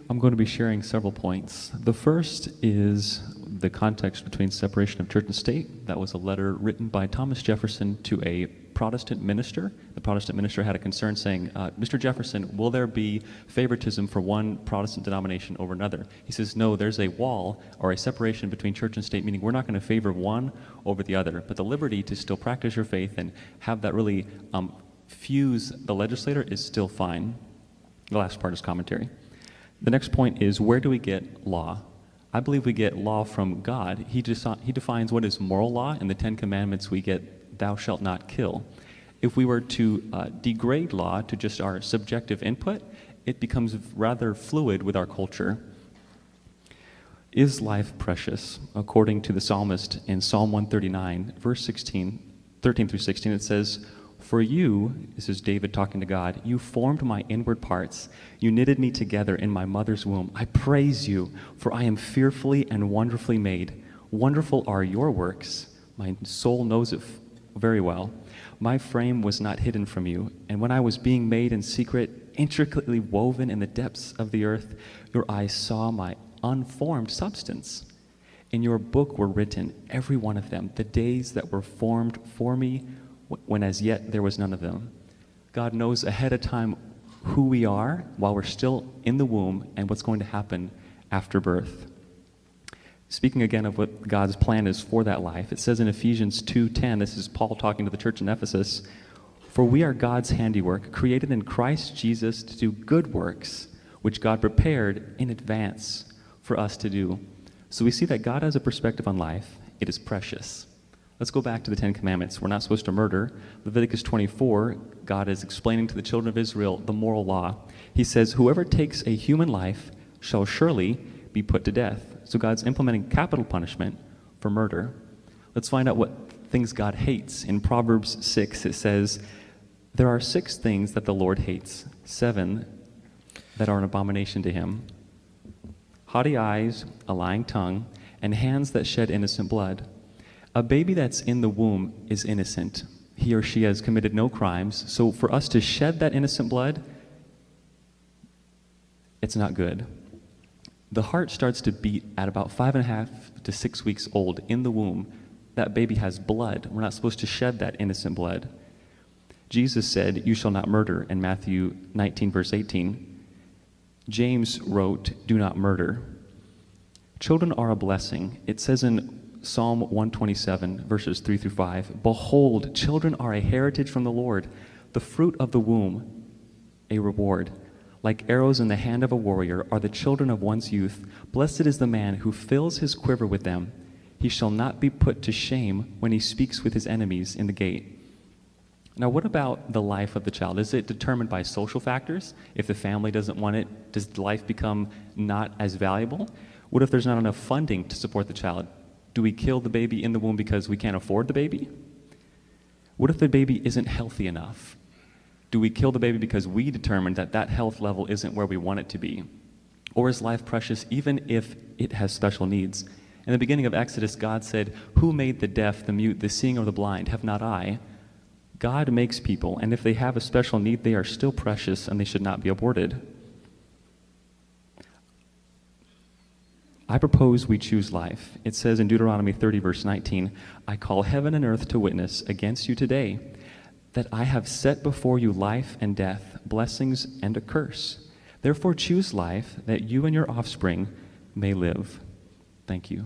I'm going to be sharing several points. The first is the context between separation of church and state. That was a letter written by Thomas Jefferson to a Protestant minister. The Protestant minister had a concern saying, Mr. Jefferson, will there be favoritism for one Protestant denomination over another? He says, no, there's a wall or a separation between church and state, meaning we're not going to favor one over the other, but the liberty to still practice your faith and have that really fuse the legislator is still fine. The last part is commentary. The next point is, where do we get law? I believe we get law from God. He defines what is moral law. In the Ten Commandments, we get, thou shalt not kill. If we were to degrade law to just our subjective input, it becomes rather fluid with our culture. Is life precious? According to the psalmist in Psalm 139, verse 13 through 16, it says, for you, this is David talking to God, you formed my inward parts. You knitted me together in my mother's womb. I praise you, for I am fearfully and wonderfully made. Wonderful are your works. My soul knows it very well. My frame was not hidden from you, and when I was being made in secret, intricately woven in the depths of the earth, your eyes saw my unformed substance. In your book were written, every one of them, the days that were formed for me, when as yet there was none of them. God knows ahead of time who we are while we're still in the womb and what's going to happen after birth. Speaking again of what God's plan is for that life, it says in Ephesians 2:10, this is Paul talking to the church in Ephesus, for we are God's handiwork, created in Christ Jesus to do good works, which God prepared in advance for us to do. So we see that God has a perspective on life. It is precious. Let's go back to the Ten Commandments. We're not supposed to murder. Leviticus 24, God is explaining to the children of Israel the moral law. He says, whoever takes a human life shall surely be put to death. So God's implementing capital punishment for murder. Let's find out what things God hates. In Proverbs 6, it says, there are 6 things that the Lord hates, 7 that are an abomination to him. Haughty eyes, a lying tongue, and hands that shed innocent blood. A baby that's in the womb is innocent. He or she has committed no crimes. So for us to shed that innocent blood, it's not good. The heart starts to beat at about 5.5 to 6 weeks old in the womb. That baby has blood. We're not supposed to shed that innocent blood. Jesus said, you shall not murder in Matthew 19, verse 18. James wrote, do not murder. Children are a blessing. It says in Psalm 127, verses 3 through 5, behold, children are a heritage from the Lord, the fruit of the womb, a reward. Like arrows in the hand of a warrior are the children of one's youth. Blessed is the man who fills his quiver with them. He shall not be put to shame when he speaks with his enemies in the gate. Now, what about the life of the child? Is it determined by social factors? If the family doesn't want it, does life become not as valuable? What if there's not enough funding to support the child? Do we kill the baby in the womb because we can't afford the baby? What if the baby isn't healthy enough? Do we kill the baby because we determined that that health level isn't where we want it to be? Or is life precious even if it has special needs? In the beginning of Exodus, God said, who made the deaf, the mute, the seeing, or the blind? Have not I? God makes people, and if they have a special need, they are still precious and they should not be aborted. I propose we choose life. It says in Deuteronomy 30, verse 19, I call heaven and earth to witness against you today that I have set before you life and death, blessings and a curse. Therefore choose life that you and your offspring may live. Thank you.